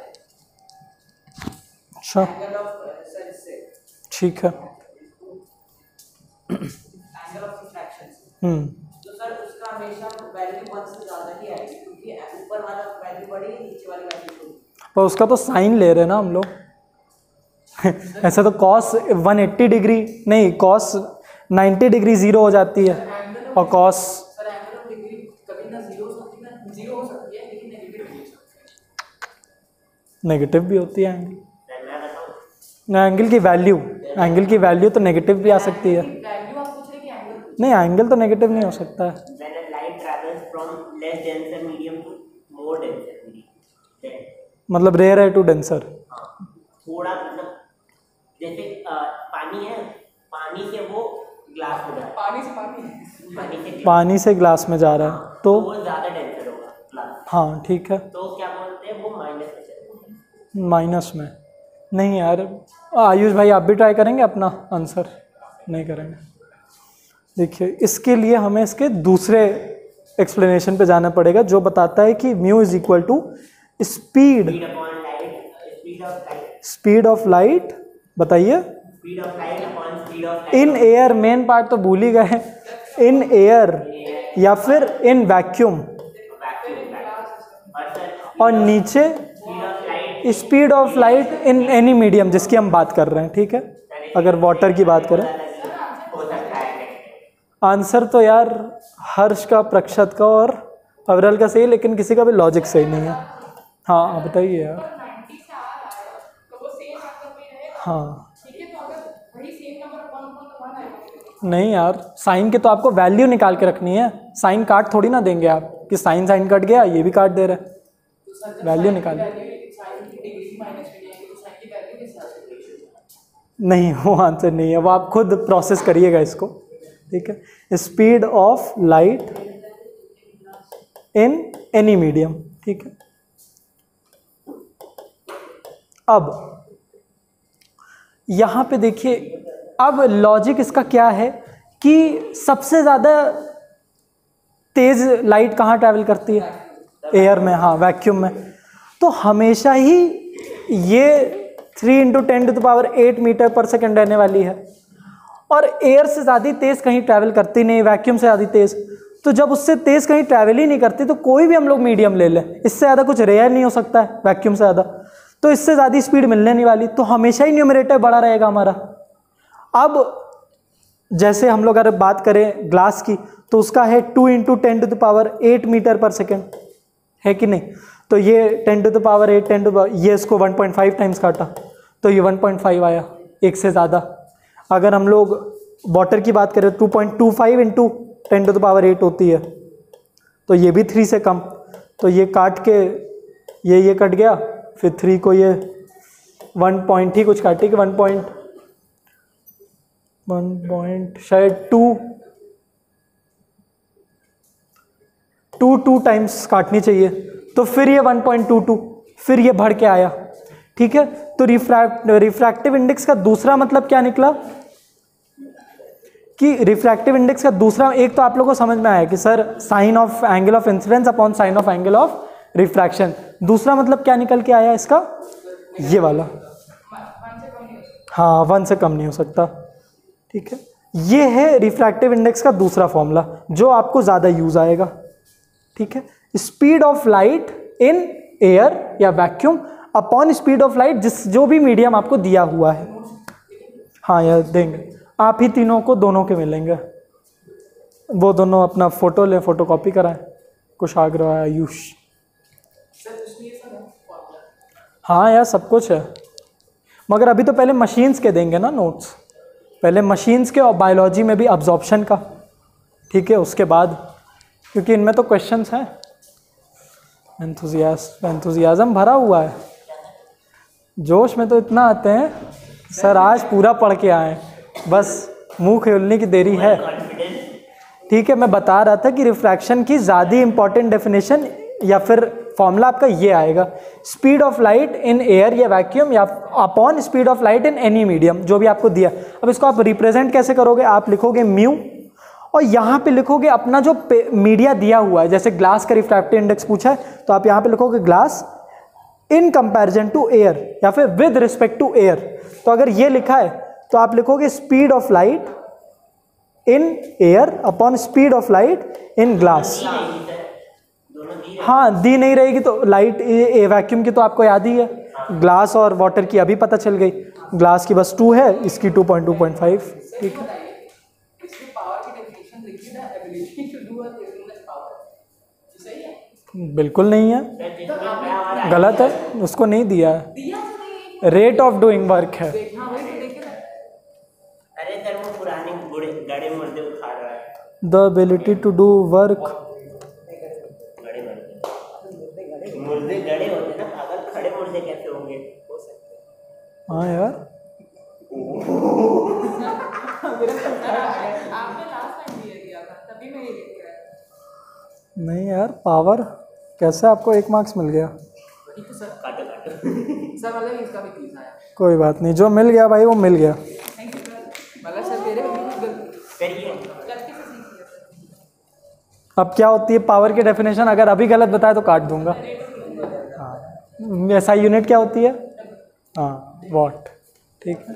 अच्छा एंगल ऑफ सर से, ठीक है। एंगल ऑफ रिफ्रैक्शन से, तो सर उसका हमेशा वैल्यू 1 से ज्यादा ही आएगी क्योंकि ऊपर वाला वैल्यू बढ़ेगी, नीचे वाली वैल्यू छोटी। पर उसका तो साइन ले रहे हैं ना हम लोग। ऐसे तो कॉस 180 डिग्री नहीं, कॉस 90 डिग्री जीरो हो जाती है और cos sir angle of degree कभी ना जीरो हो सकती है, ना जीरो हो सकती है लेकिन नेगेटिव नहीं हो सकती। नेगेटिव भी होती है एंगल। मैं बताऊँ, एंगल की वैल्यू तो नेगेटिव भी आ सकती है। वैल्यू आप पूछ रहे कि एंगल, नहीं, एंगल तो नेगेटिव नहीं हो सकता है। when a light travels from less denser medium to more denser medium, then मतलब रेयर है टू डेंसर। हाँ, थोड़ा मतलब जैसे पानी है, पानी से वो ग्लास हो जाता पानी से पानी है, पानी से ग्लास में जा रहा है तो तो वो ज़्यादा डेंसर होगा ग्लास। हाँ ठीक है, तो क्या बोलते हैं, वो माइनस में चलेगा। माइनस में नहीं यार। आयुष भाई आप भी ट्राई करेंगे अपना आंसर? नहीं करेंगे। देखिए इसके लिए हमें इसके दूसरे एक्सप्लेनेशन पे जाना पड़ेगा जो बताता है कि mu is equal to speed speed upon light, speed of light, speed of light. बताइए। Speed of light upon speed of light in air, main part तो भूल ही गए। इन एयर या फिर इन वैक्यूम, और नीचे speed of light in any medium जिसकी हम बात कर रहे हैं। ठीक है, अगर वाटर की बात करें। हो सकता है। आंसर तो यार हर्ष का, प्रक्षत का और अविरल का सही, लेकिन किसी का भी लॉजिक सही नहीं है। हाँ बताइए यार। 90 से आ रहा है तो वो सेम आंसर पे रहेगा। हाँ ठीक है, तो अगर वही सेम नंबर अपॉन अपॉन तो 1 आएगा। नहीं यार, साइन के तो आपको वैल्यू निकाल के रखनी है। साइन काट थोड़ी ना देंगे आप कि साइन साइन कट गया, ये भी काट दे रहे, वैल्यू निकाल। नहीं, वो आंसर नहीं है, वो आप खुद प्रोसेस करिएगा इसको। ठीक है, speed of light in any medium. ठीक है, अब यहां पे देखिए, अब लॉजिक इसका क्या है कि सबसे ज्यादा तेज लाइट कहाँ ट्रैवल करती है? एयर में, हाँ वैक्यूम में। तो हमेशा ही ये 3 × 10⁸ मीटर पर सेकेंड रहने वाली है, और एयर से ज़्यादा तेज़ कहीं ट्रैवल करती नहीं, वैक्यूम से ज़्यादा तेज़। तो जब उससे तेज़ कहीं ट्रैवल ही नहीं करती तो कोई भी हम लोग मीडियम ले लें, इससे ज़्यादा कुछ रेयर नहीं हो सकता है वैक्यूम से ज़्यादा, तो इससे ज़्यादा स्पीड मिलने नहीं वाली, तो हमेशा ही न्यूमरेटर बड़ा रहेगा हमारा। अब जैसे हम लोग अगर बात करें ग्लास की, तो उसका है 2 × 10⁸ मीटर पर सेकेंड, है कि नहीं? तो ये 10⁸ ये इसको 1.5 टाइम्स काटा तो ये 1.5 आया, एक से ज़्यादा। अगर हम लोग वाटर की बात करें 2.25 × 10⁸ होती है, तो ये भी 3 से कम। तो ये काट के ये कट गया, फिर 3 को ये 1 पॉइंट ही कुछ काटी कि 1 पॉइंट शायद 2 टाइम्स काटनी चाहिए, तो फिर ये 1.22, फिर ये बढ़ के आया। ठीक है, तो रिफ्रैक्टिव इंडेक्स का दूसरा मतलब क्या निकला कि रिफ्रैक्टिव इंडेक्स का दूसरा, एक तो आप लोगों को समझ में आया कि sir sine of angle of incidence upon sine of angle of refraction. दूसरा मतलब क्या निकल के आया इसका? ये वाला, हाँ 1 से कम नहीं हो सकता। ठीक है, ये है रिफ्रैक्टिव इंडेक्स का दूसरा फॉर्मूला जो आपको ज़्यादा यूज आएगा। ठीक है, speed of light in air या vacuum upon speed of light जो भी मीडियम आपको दिया हुआ है। हाँ यार देंगे, आप ही तीनों को दोनों के मिलेंगे। वो दोनों अपना फोटो लें, फोटो कॉपी कराएं। कुशाग्र, आयुष। हाँ यार सब कुछ है, मगर अभी तो पहले मशीन्स के देंगे ना नोट्स, पहले मशीन्स के और बायोलॉजी में भी अब्जॉर्प्शन का। ठीक है, उसके बाद, क्योंकि इनमें तो क्वेश्चंस हैं। एंथुजियाज्म भरा हुआ है, जोश में तो इतना आते हैं सर, आज पूरा पढ़ के आए, बस मुंह खोलने की देरी है। ठीक है, मैं बता रहा था कि रिफ्रैक्शन की ज़्यादा इंपॉर्टेंट डेफिनेशन या फिर फॉर्मूला आपका ये आएगा, speed of light in air या वैक्यूम या upon speed of light in any medium, जो भी आपको दिया। अब इसको आप रिप्रेजेंट कैसे करोगे, आप लिखोगे म्यू और यहाँ पे लिखोगे अपना जो मीडिया दिया हुआ है, जैसे ग्लास का रिफ्रैक्टिव इंडेक्स पूछा है तो आप यहाँ पे लिखोगे glass in comparison to air या फिर विद रिस्पेक्ट टू एयर। तो अगर ये लिखा है तो आप लिखोगे speed of light in air upon speed of light in glass. हाँ दी नहीं रहेगी तो लाइट वैक्यूम की तो आपको याद ही है, ग्लास और वाटर की अभी पता चल गई, ग्लास की बस 2 है, इसकी 2.2.5। ठीक है, इसकी पावर की डेफिनेशन लिखी ना, ability to do a thing power, सही है? बिल्कुल नहीं है, गलत है, उसको नहीं दिया है, रेट ऑफ डूइंग वर्क है। हाँ वही तो देखे ना। अरे सर वो पुराने गड़े मुर्दे उखाड़ रहा है। The ability to do work, मुर्दे गड़े होते ना पागल, खड़े मुर्दे कैसे होंगे? हो सकते हैं। हाँ यार आपने लास्ट टाइम दिया था तभी मैं ये लिख के आया। नहीं यार, पावर कैसे आपको 1 मार्क्स मिल गया? ठीक है सर, काटो काटो। सर मतलब इसका भी क्विज आया। कोई बात नहीं, जो मिल गया भाई वो मिल गया। Thank you sir. मतलब सर मेरे भी करिए। गलती से सीख लिया सर। अब क्या होती है पावर की डेफिनेशन, अगर अभी गलत बताया तो काट दूंगा। SI यूनिट क्या होती है? हाँ वॉट। ठीक है,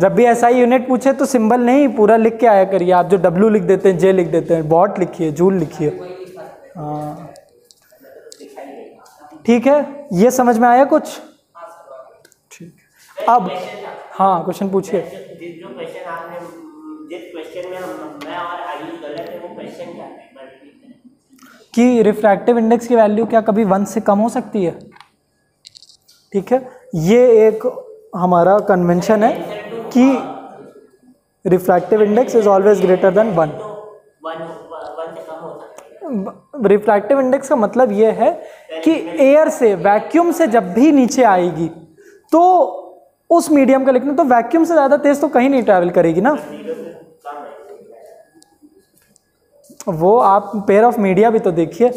जब भी SI यूनिट पूछे तो सिंबल नहीं पूरा लिख के आया करिए, आप जो W लिख देते हैं, J लिख देते हैं, वॉट लिखिए, जूल लिखिए। हाँ ठीक है, ये समझ में आया कुछ? ठीक है, अब हाँ क्वेश्चन पूछिए। जो क्वेश्चन आपने, जिस क्वेश्चन में हम मैं और आयुष गलत है, वो क्वेश्चन क्या है? कि रिफ्रैक्टिव इंडेक्स की वैल्यू क्या कभी 1 से कम हो सकती है? ठीक है, ये एक हमारा कन्वेंशन है कि refractive index is always greater than 1। Refractive index का मतलब ये है कि एयर से, वैक्यूम से जब भी नीचे आएगी तो उस मीडियम का लिखना, तो वैक्यूम से ज़्यादा तेज तो कहीं नहीं ट्रैवल करेगी ना। वो आप पेयर ऑफ मीडिया भी तो देखिए,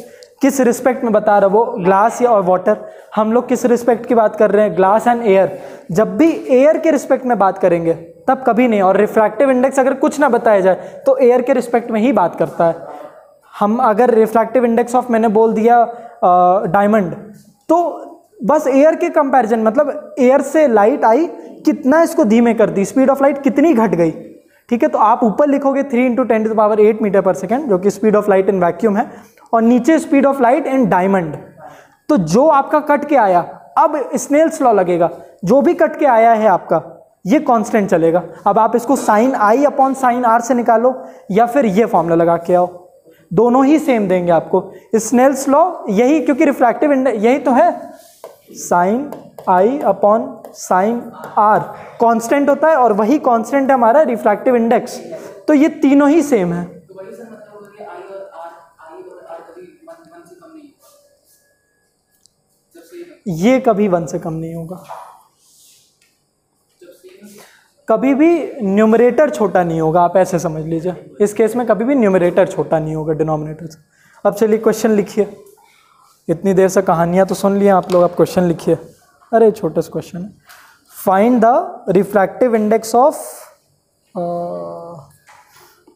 किस रिस्पेक्ट में बता रहा वो, ग्लास या और वाटर। हम लोग किस रिस्पेक्ट की बात कर रहे हैं? Glass and air. जब भी एयर के रिस्पेक्ट में बात करेंगे तब कभी नहीं, और रिफ्रैक्टिव इंडेक्स अगर कुछ ना बताया जाए तो एयर के रिस्पेक्ट में ही बात करता है। हम अगर रिफ्रैक्टिव इंडेक्स ऑफ मैंने बोल दिया डायमंड, तो बस एयर के कंपैरिजन, मतलब एयर से लाइट आई, कितना इसको धीमे कर दी, स्पीड ऑफ लाइट कितनी घट गई। ठीक है, तो आप ऊपर लिखोगे 3 × 10⁸ मीटर पर सेकेंड, जो कि speed of light in vacuum है, और नीचे speed of light in diamond. तो जो आपका कट के आया, अब स्नेल्स लॉ लगेगा, जो भी कट के आया है आपका ये कांस्टेंट चलेगा। अब आप इसको sin I upon sin R से निकालो या फिर ये फॉर्मूला लगा के आओ, दोनों ही सेम देंगे आपको। स्नेल्स लॉ यही, क्योंकि रिफ्रैक्टिव इंडेक्स यही तो है, sin I upon sin R constant होता है, और वही कांस्टेंट है हमारा रिफ्रैक्टिव इंडेक्स। तो ये तीनों ही सेम है। तो वही सर मतलब होगा कि आई और आर कभी 1 से कम नहीं होगा, जब सेम ये कभी 1 से कम नहीं होगा, जब सेम कभी भी न्यूमरेटर छोटा नहीं होगा, आप ऐसे समझ लीजिए। इस केस में कभी भी न्यूमरेटर छोटा नहीं होगा डिनोमिनेटर से। अब चलिए क्वेश्चन लिखिए, इतनी देर से कहानियाँ तो सुन लिया आप लोग, अब क्वेश्चन लिखिए। अरे छोटा सा क्वेश्चन है, find the refractive index of,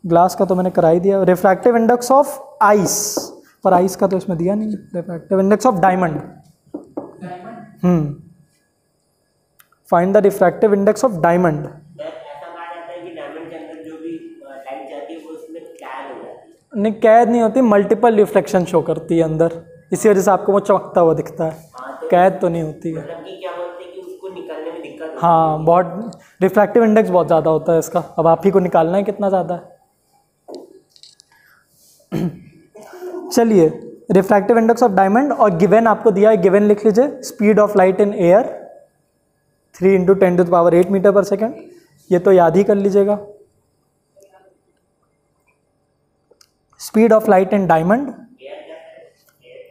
glass का तो मैंने करा ही दिया, रिफ्रैक्टिव इंडेक्स ऑफ आइस, पर आइस का तो इसमें दिया नहीं, refractive index of diamond. Find the refractive index of diamond. ऐसा कहा जाता है कि डायमंड के अंदर जो भी लाइट जाती है वो उसमें कैद हो जाती है। नहीं, कैद नहीं होती, मल्टीपल रिफ्लेक्शन शो करती है अंदर, इसी वजह से आपको वो चमकता हुआ दिखता है, कैद तो नहीं होती है। मतलब कि क्या बोलते हैं कि उसको निकालने में दिक्कत हाँ, बहुत रिफ्रैक्टिव इंडेक्स बहुत ज़्यादा होता है इसका। अब आप ही को निकालना है कितना ज़्यादा है। चलिए, रिफ्रैक्टिव इंडेक्स ऑफ डायमंड, और गिवन आपको दिया है, गिवन लिख लीजिए, speed of light in air 3 × 10⁸ metre per second, ये तो याद ही कर लीजिएगा। Speed of light in diamond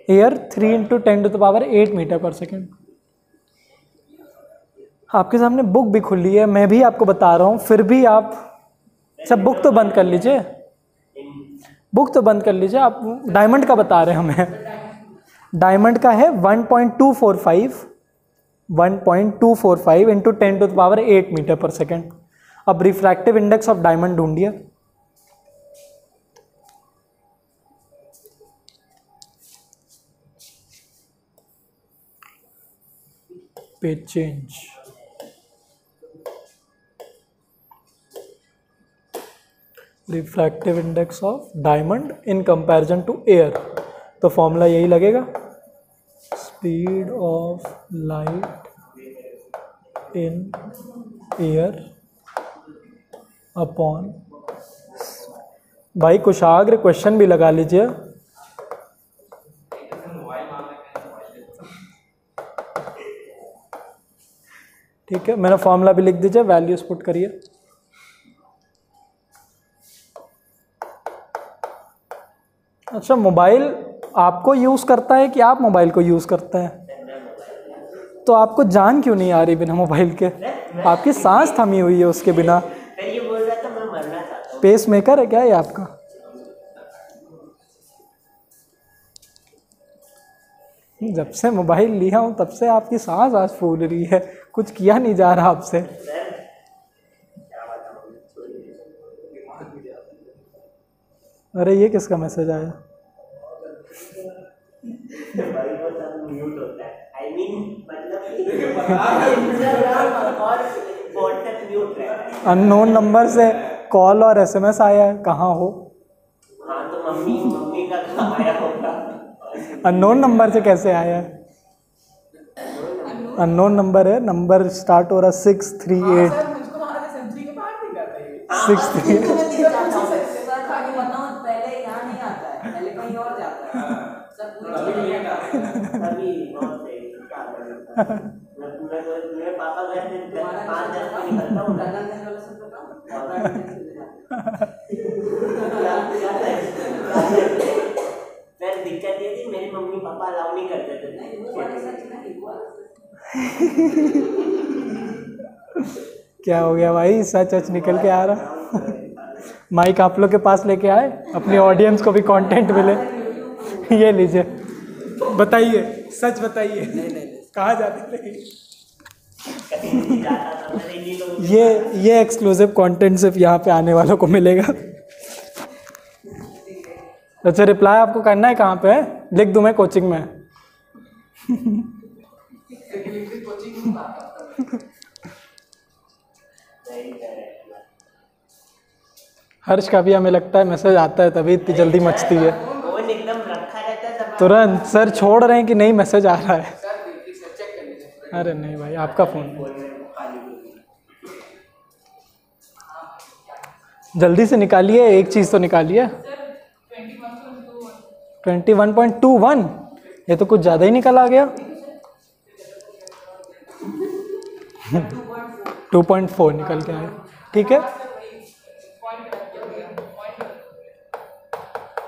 air 3 × 10⁸ metre per second. आपके सामने बुक भी खुली है, मैं भी आपको बता रहा हूँ, फिर भी आप सब बुक तो बंद कर लीजिए, बुक तो बंद कर लीजिए। आप डायमंड का बता रहे हैं हमें, डायमंड का है 1.245 इंटू 10⁸ मीटर पर सेकेंड। अब रिफ्रैक्टिव इंडेक्स ऑफ डायमंड ढूंढिए। Page change. Refractive index of diamond in comparison to air, तो फॉर्मूला यही लगेगा, speed of light in air upon. भाई कुशाग्र क्वेश्चन भी लगा लीजिए। ठीक है, मैंने फॉर्मूला भी लिख दीजिए, वैल्यूज पुट करिए। अच्छा, मोबाइल आपको यूज़ करता है कि आप मोबाइल को यूज़ करते हैं? तो आपको जान क्यों नहीं आ रही बिना मोबाइल के? आपकी सांस थमी हुई है उसके बिना। ये बोल रहा था मैं मरना चाहता हूँ। पेस मेकर है क्या ये आपका? जब से मोबाइल लिया हूँ तब से आपकी सांस आज फूल रही है, कुछ किया नहीं जा रहा आपसे। अरे ये किसका मैसेज आया? म्यूट होता है, I mean, मतलब और WhatsApp म्यूट रहता है। अननोन नंबर से कॉल और एसएमएस आया है, कहाँ हो? हाँ तो मम्मी का कहाँ आया होगा? अननोन नंबर से कैसे आया है? अननोन नंबर है, नंबर स्टार्ट हो रहा 638 सर मुझको हमारे सेंचुरी के बाहर नहीं करता ये। 638। पहले यहाँ नहीं आता है, पहले कहीं और जाता है। सर तभी बहुत सही मेरे पापा घर से 5-10 पे निकलता हूँ। फिर दिक्कत ये थी, मेरे मम्मी पापा अलाउ नहीं करते थे। क्या हो गया भाई, सच सच निकल के आ रहा। माइक आप लोग के पास लेके आए, अपनी ऑडियंस को भी कंटेंट मिले। ये लीजिए, बताइए, सच बताइए, कहाँ जाते थे? ये एक्सक्लूसिव कंटेंट सिर्फ यहाँ पे आने वालों को मिलेगा। अच्छा, रिप्लाई आपको करना है कहाँ पे है? लिख दूँ मैं कोचिंग में? हर्ष का भी हमें लगता है मैसेज आता है तभी इतनी जल्दी मचती है। फोन एकदम रखा रहता है सब। तुरंत सर छोड़ रहे हैं कि नहीं मैसेज आ रहा है? अरे नहीं भाई, आपका फोन है। जल्दी से निकालिए, एक चीज़ तो निकालिए। 21.21, ये तो कुछ ज़्यादा ही निकल आ गया। 2.4 निकल के आया। ठीक है,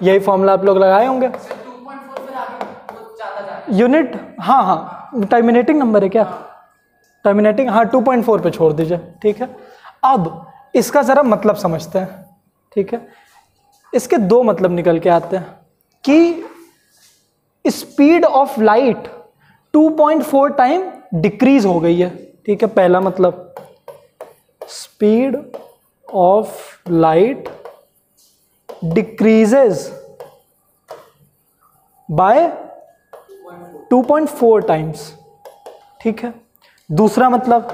यही फॉर्मूला आप लोग लगाए होंगे। यूनिट, हाँ हाँ, टर्मिनेटिंग नंबर है क्या? टर्मिनेटिंग, हाँ 2.4 पे छोड़ दीजिए। ठीक है, अब इसका ज़रा मतलब समझते हैं। ठीक है, इसके दो मतलब निकल के आते हैं कि speed of light 2.4 time decrease हो गई है। ठीक है, पहला मतलब speed of light decreases by 2.4 times। ठीक है, दूसरा मतलब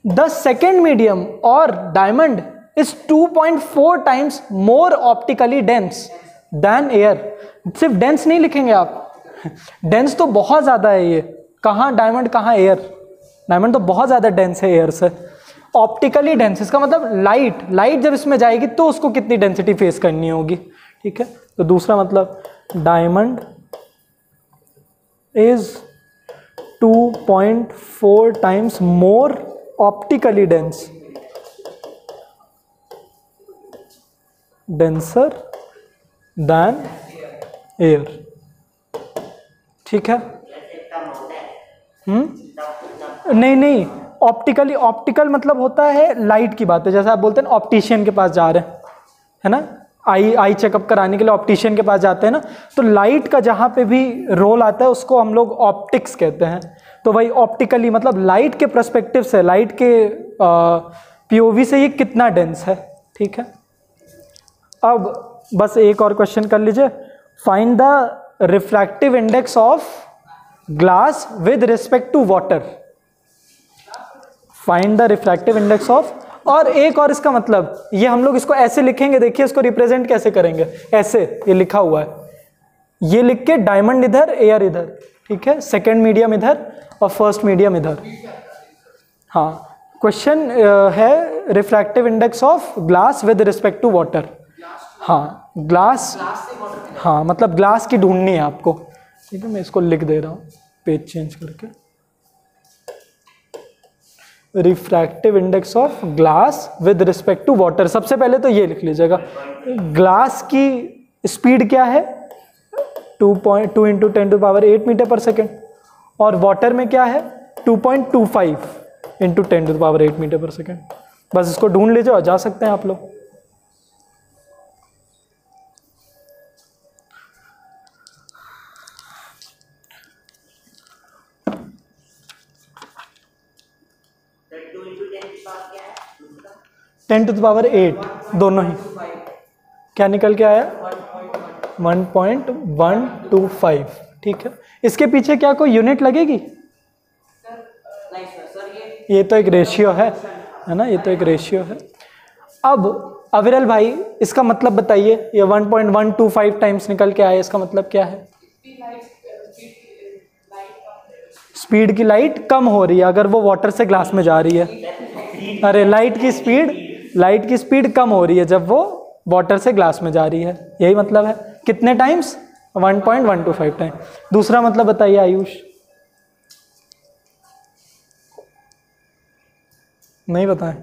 द सेकेंड मीडियम और diamond is 2.4 times more optically dense then air. सिर्फ डेंस नहीं लिखेंगे आप, डेंस तो बहुत ज़्यादा है। ये कहाँ डायमंड, कहाँ एयर? डायमंड तो बहुत ज़्यादा डेंस है एयर से। ऑप्टिकली डेंस, इसका मतलब लाइट जब इसमें जाएगी तो उसको कितनी डेंसिटी फेस करनी होगी। ठीक है, तो दूसरा मतलब diamond is 2.4 times more optically denser then air. ठीक है, नहीं, ऑप्टिकल मतलब होता है लाइट की बात है। जैसे आप बोलते हैं ऑप्टिशियन के पास जा रहे हैं, है ना, आई चेकअप कराने के लिए ऑप्टिशियन के पास जाते हैं ना, तो लाइट का जहाँ पे भी रोल आता है उसको हम लोग ऑप्टिक्स कहते हैं। तो वही ऑप्टिकली मतलब लाइट के पर्सपेक्टिव से, लाइट के पीओवी से ये कितना डेंस है। ठीक है, अब बस एक और क्वेश्चन कर लीजिए। Find the refractive index of glass with respect to water. Find the refractive index of, और एक और इसका मतलब ये हम लोग इसको ऐसे लिखेंगे, देखिए इसको रिप्रेजेंट कैसे करेंगे, ऐसे ये लिखा हुआ है, ये लिख के डायमंड इधर, एयर इधर, ठीक है, सेकंड मीडियम इधर और फर्स्ट मीडियम इधर। हाँ, क्वेश्चन है refractive index of glass with respect to water. हाँ, ग्लास, हाँ मतलब ग्लास की ढूंढनी है आपको। ठीक है, मैं इसको लिख दे रहा हूँ पेज चेंज करके। Refractive index of glass with respect to water. सबसे पहले तो ये लिख लीजिएगा, ग्लास की स्पीड क्या है 2 × 10⁸ मीटर पर सेकेंड, और वाटर में क्या है 2.25 × 10⁸ मीटर पर सेकेंड। बस इसको ढूंढ लीजिए और जा सकते हैं आप लोग। टेन टू द पावर 8 दोनों ही क्या निकल के आया 1.125। ठीक है, इसके पीछे क्या कोई यूनिट लगेगी? ये तो एक रेशियो है ना, ये तो एक रेशियो है। अब अविरल भाई इसका मतलब बताइए, ये 1.125 टाइम्स निकल के आया, इसका मतलब क्या है? स्पीड की लाइट कम हो रही है अगर वो वाटर से ग्लास में जा रही है। अरे लाइट की स्पीड कम हो रही है जब वो वाटर से ग्लास में जा रही है, यही मतलब है। कितने टाइम्स? 1.125 टाइम। दूसरा मतलब बताइए आयुष। नहीं बताएं?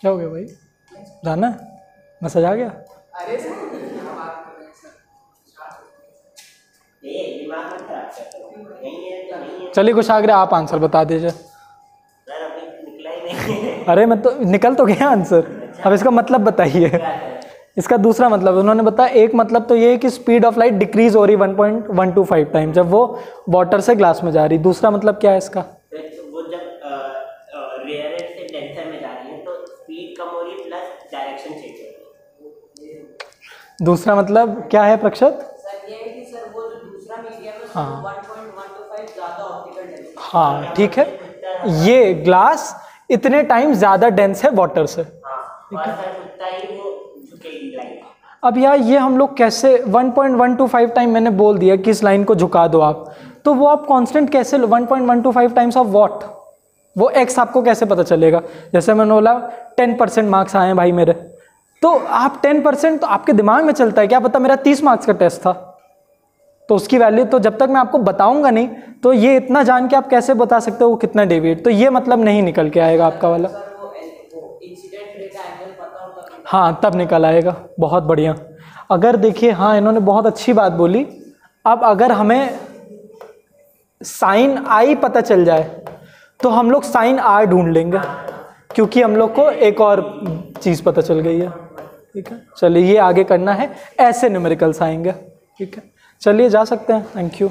क्या हो गया भाई, जाना है? मैसेज आ गया? चलिए कुछ आगे आप आंसर बता दीजिए। अरे मैं तो निकल तो गया आंसर, अब इसका मतलब बताइए। इसका दूसरा मतलब उन्होंने बताया, एक मतलब तो ये है कि स्पीड ऑफ लाइट डिक्रीज हो रही 1.125 टाइम जब वो वाटर से ग्लास में जा रही। दूसरा मतलब क्या है इसका? वो जब रेयर से डेंसर में जा रही है तो स्पीड कम हो रही है प्लस डायरेक्शन चेंज हो रही है। दूसरा मतलब क्या है प्रक्षत? सर ये है कि सर वो जो दूसरा मीडियम है हाँ 1.125 ज्यादा ऑप्टिकल डेंसिटी। हाँ ठीक है, ये ग्लास इतने टाइम ज्यादा डेंस है वाटर से। अब यार ये हम लोग कैसे 1.125 टाइम मैंने बोल दिया कि इस लाइन को झुका दो आप, तो वो आप कांस्टेंट कैसे 1.125 टाइम्स ऑफ व्हाट, वो एक्स आपको कैसे पता चलेगा? जैसे मैंने बोला 10% मार्क्स आए हैं भाई मेरे, तो आप 10% तो आपके दिमाग में चलता है, क्या पता मेरा 30 मार्क्स का टेस्ट था, तो उसकी वैल्यू तो जब तक मैं आपको बताऊंगा नहीं, तो ये इतना जान के आप कैसे बता सकते हो वो कितना डेविएट, तो ये मतलब नहीं निकल के आएगा आपका वाला। हाँ तब निकल आएगा, बहुत बढ़िया। अगर देखिए, हाँ इन्होंने बहुत अच्छी बात बोली। अब अगर हमें साइन आई पता चल जाए तो हम लोग साइन आर ढूंढ लेंगे, क्योंकि हम लोग को एक और चीज़ पता चल गई है। ठीक है, चलिए ये आगे करना है, ऐसे न्यूमेरिकल्स आएंगे। ठीक है, चलिए जा सकते हैं। Thank you.